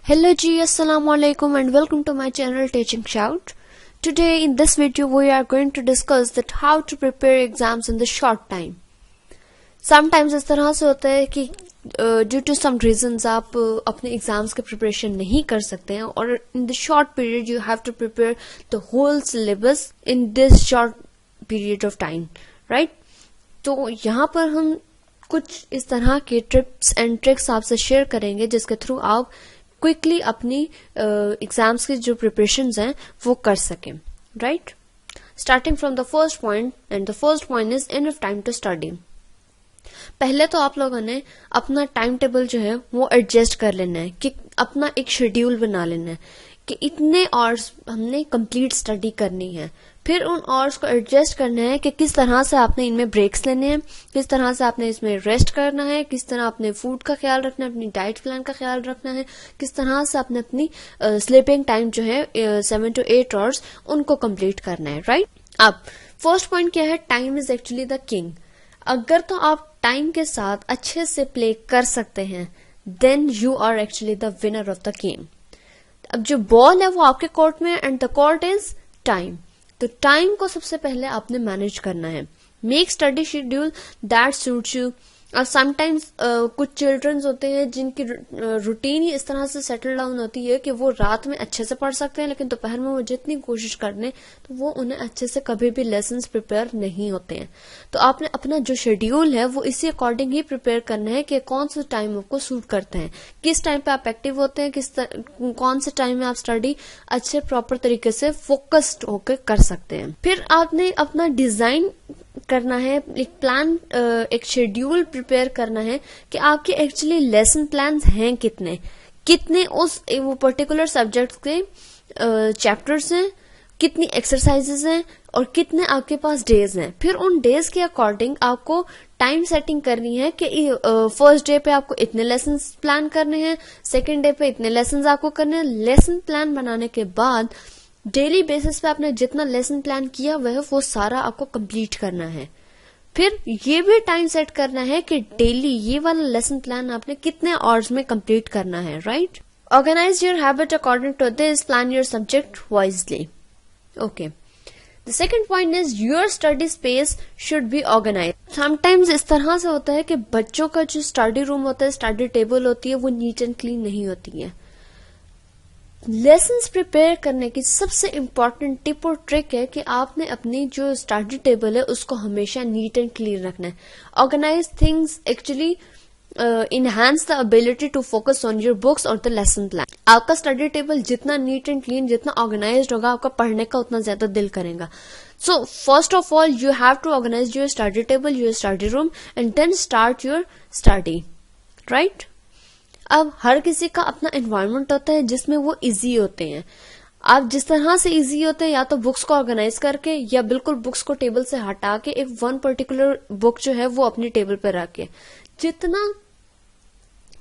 Hello Ji, Assalamu alaikum and welcome to my channel Teaching Shout. Today in this video we are going to discuss that how to prepare exams in the short time. Sometimes इस तरह से होता है कि due to some reasons आप अपने exams के preparation नहीं कर सकते हैं और in the short period you have to prepare the whole syllabus in this short period of time, right? तो यहाँ पर हम कुछ इस तरह के टिप्स एंड ट्रिक्स आपसे शेयर करेंगे जिसके थ्रू आप क्विकली अपनी एग्जाम्स की जो प्रिपरेशंस हैं वो कर सकें, right? Starting from the first point, and the first point is enough time to study. पहले तो आप लोगों ने अपना टाइम टेबल जो है वो एडजस्ट कर लेना है कि अपना एक शेड्यूल बना लेना है कि इतने आवर्स हमने कंप्लीट स्टडी करनी है. फिर उन आवर्स को एडजस्ट करना है कि किस तरह से आपने इनमें ब्रेक्स लेने हैं, किस तरह से आपने इसमें रेस्ट करना है, किस तरह आपने फूड का ख्याल रखना है, अपनी डाइट प्लान का ख्याल रखना है, किस तरह से आपने अपनी स्लीपिंग टाइम जो है 7 to 8 आवर्स उनको कंप्लीट करना है, राइट? अब फर्स्ट पॉइंट क्या है? Time is actually the king. अगर तो आप टाइम के साथ अच्छे से प्ले कर सकते हैं then you are actually the winner of the game. अब जो बॉल है वो आपके कोर्ट में and the court is time. तो टाइम को सबसे पहले आपने मैनेज करना है. Make study schedule that suits you. अब समटाइम्स कुछ चिल्ड्रंस होते हैं जिनकी रूटीन ही इस तरह से सेटल डाउन होती है कि वो रात में अच्छे से पढ़ सकते हैं लेकिन दोपहर में वो जितनी कोशिश कर लें तो वो उन्हें अच्छे से कभी भी लेसन्स प्रिपेयर नहीं होते हैं. तो आपने अपना जो शेड्यूल है वो इसी अकॉर्डिंग ही प्रिपेयर करना है कि कौन सा टाइम आपको सूट करते हैं, किस टाइम पे आप एक्टिव होते हैं, कौन से टाइम में आप स्टडी अच्छे प्रॉपर तरीके से फोकस्ड होकर कर सकते हैं. फिर आपने अपना डिजाइन करना है, एक प्लान, एक शेड्यूल प्रिपेयर करना है कि आपके एक्चुअली लेसन प्लान्स हैं कितने उस वो पर्टिकुलर सब्जेक्ट के चैप्टर्स हैं, कितनी एक्सरसाइजेस हैं और कितने आपके पास डेज हैं. फिर उन डेज के अकॉर्डिंग आपको टाइम सेटिंग करनी है कि फर्स्ट डे पे आपको इतने लेसन प्लान करने हैं, सेकेंड डे पे इतने लेसन आपको करने हैं. लेसन प्लान बनाने के बाद डेली बेसिस पे आपने जितना लेसन प्लान किया वह वो सारा आपको कंप्लीट करना है. फिर ये भी टाइम सेट करना है कि डेली ये वाला लेसन प्लान आपने कितने आवर्स में कंप्लीट करना है, right? Organize your habit according to this, plan your subject wisely. Okay, the second point is your study space should be organize. Sometimes इस तरह से होता है कि बच्चों का जो स्टडी रूम होता है, स्टडी टेबल होती है, वो नीट एंड क्लीन नहीं होती है. लेसन्स प्रिपेयर करने की सबसे इम्पोर्टेंट टिप और ट्रिक है कि आपने अपनी जो स्टडी टेबल है उसको हमेशा नीट एंड क्लीन रखना है. Organize things actually enhance the ability to focus on your books और द लेसन प्लान. आपका स्टडी टेबल जितना नीट एंड क्लीन, जितना ऑर्गेनाइज्ड होगा, आपका पढ़ने का उतना ज्यादा दिल करेगा. So first of all you have to organize your study table, your study room and then start your study, right? अब हर किसी का अपना एनवायरनमेंट होता है जिसमें वो इजी होते हैं. आप जिस तरह से इजी होते हैं या तो बुक्स को ऑर्गेनाइज करके या बिल्कुल बुक्स को टेबल से हटा के एक वन पर्टिकुलर बुक जो है वो अपनी टेबल पर रख के. जितना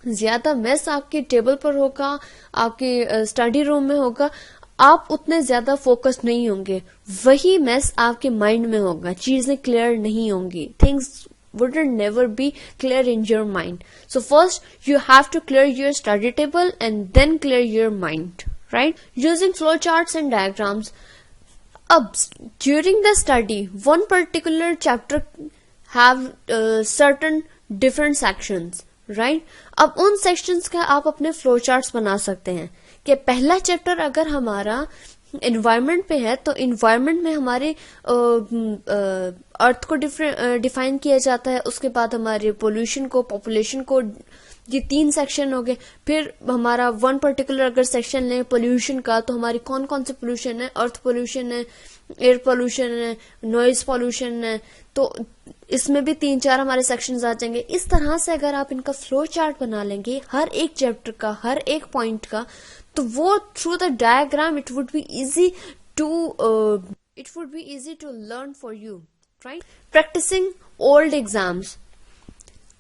ज्यादा मेस आपकी टेबल पर होगा, आपके स्टडी रूम में होगा, आप उतने ज्यादा फोकस्ड नहीं होंगे. वही मेस आपके माइंड में होगा, चीजें क्लियर नहीं होंगी, things wouldn't never be clear in your mind. So first you have to clear your study table and then clear your mind, right? Using flowcharts and diagrams. During the study, one particular chapter have certain different sections, right? अब उन sections का आप अपने flowcharts बना सकते हैं कि पहला चैप्टर अगर हमारा एनवायरमेंट पे है तो एनवायरमेंट में हमारे अर्थ को डिफाइन किया जाता है, उसके बाद हमारे पोल्यूशन को, पॉपुलेशन को, ये 3 सेक्शन हो गए. फिर हमारा वन पर्टिकुलर अगर सेक्शन लें पोल्यूशन का तो हमारी कौन कौन से पोल्यूशन है, अर्थ पोल्यूशन है, एयर पोल्यूशन है, नॉइज पोल्यूशन है, तो इसमें भी 3-4 हमारे सेक्शंस आ जाएंगे. इस तरह से अगर आप इनका फ्लो चार्ट बना लेंगे हर एक चैप्टर का, हर एक पॉइंट का, तो वो through the diagram it would be easy to learn for you, right? Practicing old exams.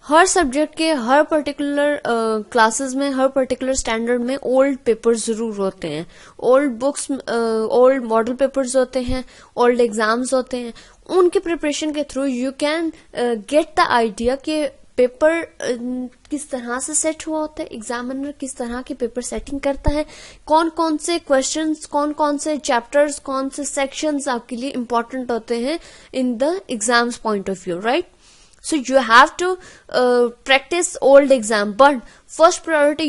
हर सब्जेक्ट के हर पर्टिकुलर क्लासेस में, हर पर्टिकुलर स्टैंडर्ड में ओल्ड पेपर्स जरूर होते हैं, old books, old model papers होते हैं, ओल्ड एग्जाम्स होते हैं. उनके प्रिपरेशन के through you can get the idea कि पेपर किस तरह से सेट हुआ होता है, एग्जामिनर किस तरह की पेपर सेटिंग करता है, कौन कौन से क्वेश्चंस, कौन कौन से चैप्टर्स, कौन से सेक्शंस आपके लिए इंपॉर्टेंट होते हैं in the exams point of view, right? So you have to practice old exam, but first priority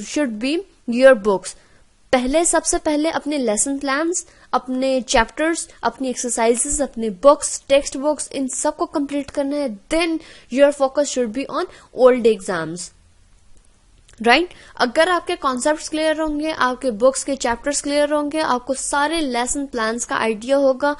should be your books. सबसे पहले अपने लेसन प्लान्स, अपने चैप्टर्स, अपनी एक्सरसाइजेस, अपने बुक्स, टेक्स्ट बुक्स, इन सबको कंप्लीट करना है. Then your focus should be on old exams, right? अगर आपके कॉन्सेप्ट्स क्लियर होंगे, आपके बुक्स के चैप्टर्स क्लियर होंगे, आपको सारे लेसन प्लान्स का आइडिया होगा,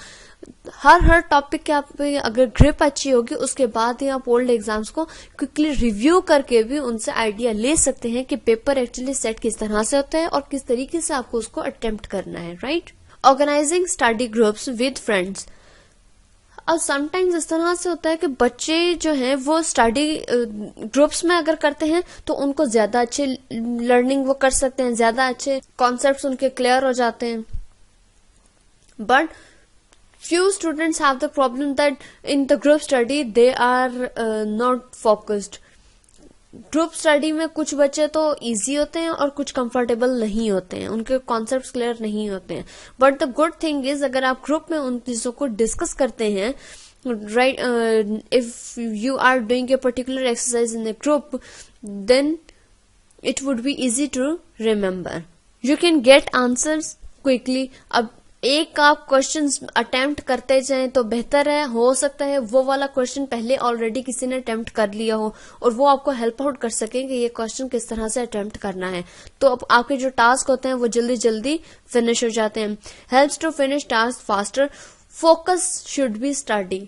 हर टॉपिक के आप पे अगर ग्रिप अच्छी होगी, उसके बाद ही आप ओल्ड एग्जाम्स को क्विकली रिव्यू करके भी उनसे आइडिया ले सकते हैं कि पेपर एक्चुअली सेट किस तरह से होता है और किस तरीके से आपको उसको अटेम्प्ट करना है, right? Organizing study groups with friends. अब समटाइम्स इस तरह से होता है कि बच्चे जो हैं वो स्टडी ग्रुप्स में अगर करते हैं तो उनको ज्यादा अच्छे लर्निंग वो कर सकते हैं, ज्यादा अच्छे कॉन्सेप्ट्स उनके क्लियर हो जाते हैं. But few students have the problem that in the group study they are not focused. Group study में कुछ बच्चे तो इजी होते हैं और कुछ कंफर्टेबल नहीं होते हैं, उनके कॉन्सेप्ट्स क्लियर नहीं होते हैं. But the good thing is अगर आप ग्रुप में उन चीजों को डिस्कस करते हैं, right, if you are doing a particular exercise in a group, then it would be easy to remember. You can get answers quickly. अब एक आप क्वेश्चन अटेम्प्ट करते जाएं तो बेहतर है, हो सकता है वो वाला क्वेश्चन पहले ऑलरेडी किसी ने अटेम्प्ट कर लिया हो और वो आपको हेल्प आउट कर सकें कि ये क्वेश्चन किस तरह से अटेम्प्ट करना है. तो अब आपके जो टास्क होते हैं वो जल्दी जल्दी फिनिश हो जाते हैं. Helps to finish task faster. Focus should be study.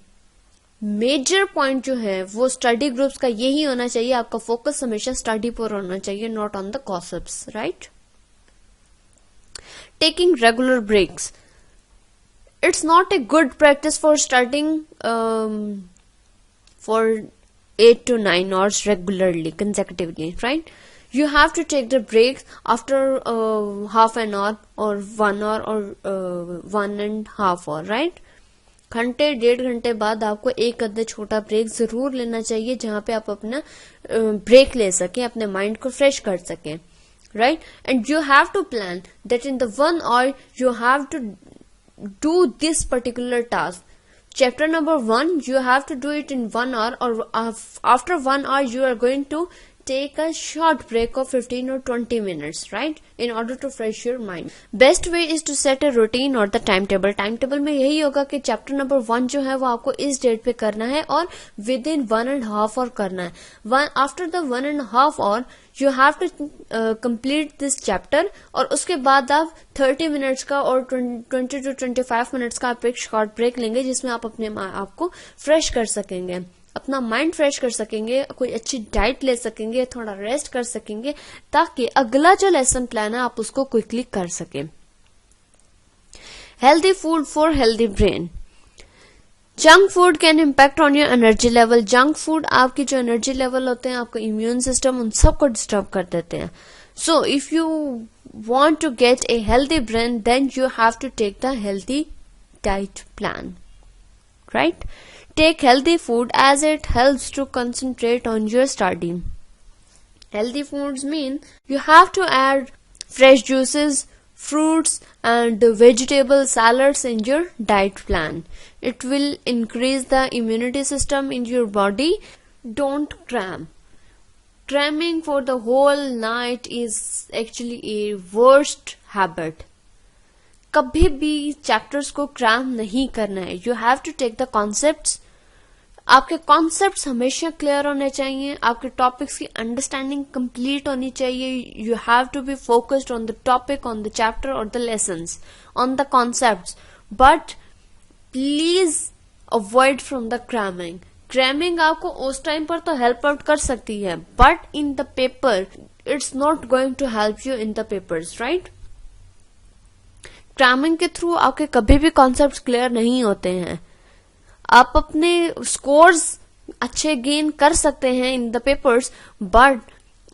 Major point जो है वो स्टडी ग्रुप्स का यही होना चाहिए, आपका फोकस हमेशा स्टडी पर होना चाहिए, not on the concepts, right? Taking regular breaks. It's not a good practice for studying for 8 to 9 hours regularly, consecutively, right? You have to take the breaks after half an hour or 1 hour or 1.5 hour, right? घंटे 1.5 घंटे बाद आपको एक आधा छोटा break जरूर लेना चाहिए, जहां पे आप अपना ब्रेक ले सकें, अपने माइंड को फ्रेश कर सकें, right? And you have to plan that in the 1 hour you have to do this particular task. Chapter number 1 you have to do it in 1 hour, or after 1 hour you are going to take a short break of 15 or 20 minutes, right, in order to fresh your mind. Best way is to set a routine or the timetable. Timetable में यही होगा कि chapter number 1 जो है वो आपको इस date पे करना है और विद इन 1.5 hour करना है. After the 1.5 hour you have to complete this chapter, और उसके बाद आप 30 मिनट्स का और 20 to 25 मिनट्स का आप एक शॉर्ट ब्रेक लेंगे, जिसमें आप अपने आप को फ्रेश कर सकेंगे, अपना माइंड फ्रेश कर सकेंगे, कोई अच्छी डाइट ले सकेंगे, थोड़ा रेस्ट कर सकेंगे, ताकि अगला जो लेसन प्लान है आप उसको क्विकली कर सकें. Healthy food for healthy brain. Junk food can impact on your energy level. Junk food आपकी जो एनर्जी लेवल होते हैं, आपका इम्यून सिस्टम, उन सबको डिस्टर्ब कर देते हैं. So if you want to get a healthy brain, then you have to take the healthy diet plan, right? Take healthy food as it helps to concentrate on your study. Healthy foods mean you have to add fresh juices, fruits and vegetable salads in your diet plan. It will increase the immunity system in your body. Don't cram. Cramming for the whole night is actually a worst habit. कभी भी chapters को cram नहीं करना है. You have to take the concepts. आपके concepts हमेशा clear होने चाहिए, आपके टॉपिक्स की अंडरस्टैंडिंग कंप्लीट होनी चाहिए. You have to be focused on the topic, on the chapter और the lessons, on the concepts. But please avoid from the cramming. Cramming आपको उस टाइम पर तो हेल्प आउट कर सकती है, but in the paper it's not going to help you in the papers, right? Cramming के through आपके कभी भी कॉन्सेप्ट्स क्लियर नहीं होते हैं. आप अपने स्कोर्स अच्छे गेन कर सकते हैं in the papers, but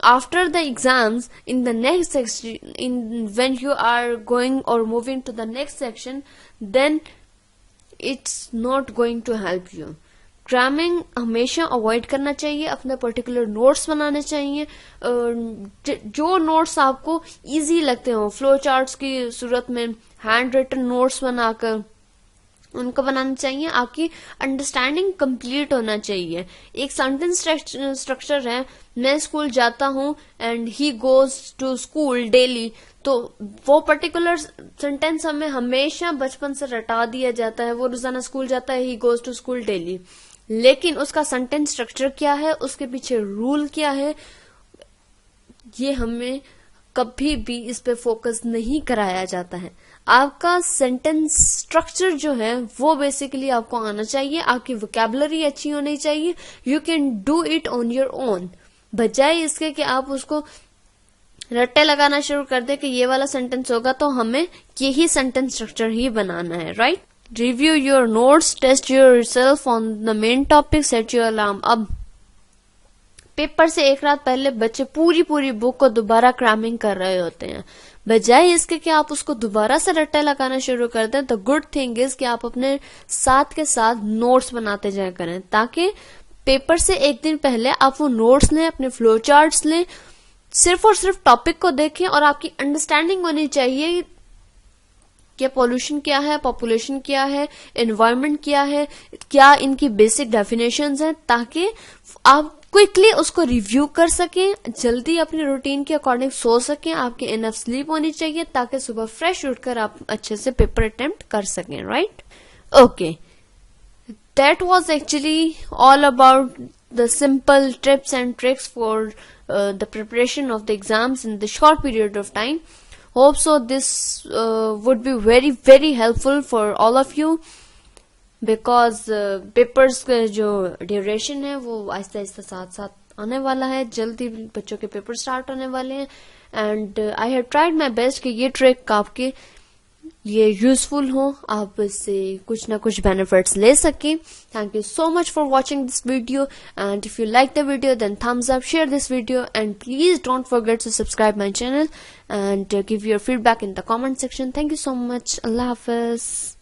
after the exams in the next section, in when you are going और moving to the next section, then it's not going to help you. Cramming हमेशा avoid करना चाहिए, अपने particular notes बनाने चाहिए, जो notes आपको easy लगते हो, फ्लो चार्ट्स की सूरत में हैंड रिटन नोट्स बनाकर उनको बनाना चाहिए। आपकी अंडरस्टैंडिंग कंप्लीट होना चाहिए। एक सेंटेंस स्ट्रक्चर है, मैं स्कूल जाता हूँ and he goes to school daily, तो वो पर्टिकुलर सेंटेंस हमें हमेशा बचपन से रटा दिया जाता है, वो रोजाना स्कूल जाता है, he goes to school daily. लेकिन उसका सेंटेंस स्ट्रक्चर क्या है, उसके पीछे रूल क्या है, ये हमें कभी भी इस पे फोकस नहीं कराया जाता है। आपका सेंटेंस स्ट्रक्चर जो है वो बेसिकली आपको आना चाहिए, आपकी वोकैबुलरी अच्छी होनी चाहिए। You can do it on your own, बजाय इसके कि आप उसको रट्टे लगाना शुरू कर दे कि ये वाला सेंटेंस होगा तो हमें यही सेंटेंस स्ट्रक्चर ही बनाना है, right? Review your notes, test yourself on the main topic, set your alarm. अब पेपर से एक रात पहले बच्चे पूरी बुक को दोबारा क्रैमिंग कर रहे होते हैं, बजाय इसके कि आप उसको दोबारा से रट्टे लगाना शुरू कर दें। द गुड थिंग इज कि आप अपने साथ के साथ नोट्स बनाते जाया करें, ताकि पेपर से एक दिन पहले आप वो नोट्स लें, अपने फ्लो चार्ट्स लें, सिर्फ और सिर्फ टॉपिक को देखें और आपकी अंडरस्टैंडिंग होनी चाहिए कि पोल्यूशन क्या है, पॉपुलेशन क्या है, एनवायरनमेंट क्या है, क्या इनकी बेसिक डेफिनेशंस हैं, ताकि आप क्विकली उसको रिव्यू कर सकें, जल्दी अपने रूटीन के अकॉर्डिंग सो सकें। आपकी इनफ स्लीप होनी चाहिए ताकि सुबह फ्रेश उठकर आप अच्छे से पेपर अटेम्प्ट कर सकें, right? Okay, that was actually all about the simple tips and tricks for the preparation of the exams in the short period of time. Hope so this would be very helpful for all of you, because papers का जो duration है वो आहिस्ता आहिस्ता साथ आने वाला है, जल्दी बच्चों के पेपर स्टार्ट होने वाले हैं। And I have tried my best कि ये ट्रिक आपके लिए यूजफुल हो, आप इससे कुछ ना कुछ बेनिफिट्स ले सकें. Thank you so much for watching this video, and if you like the video then thumbs up, share this video, and please don't forget to subscribe my channel and give your feedback in the comment section. Thank you so much. Allah Hafiz.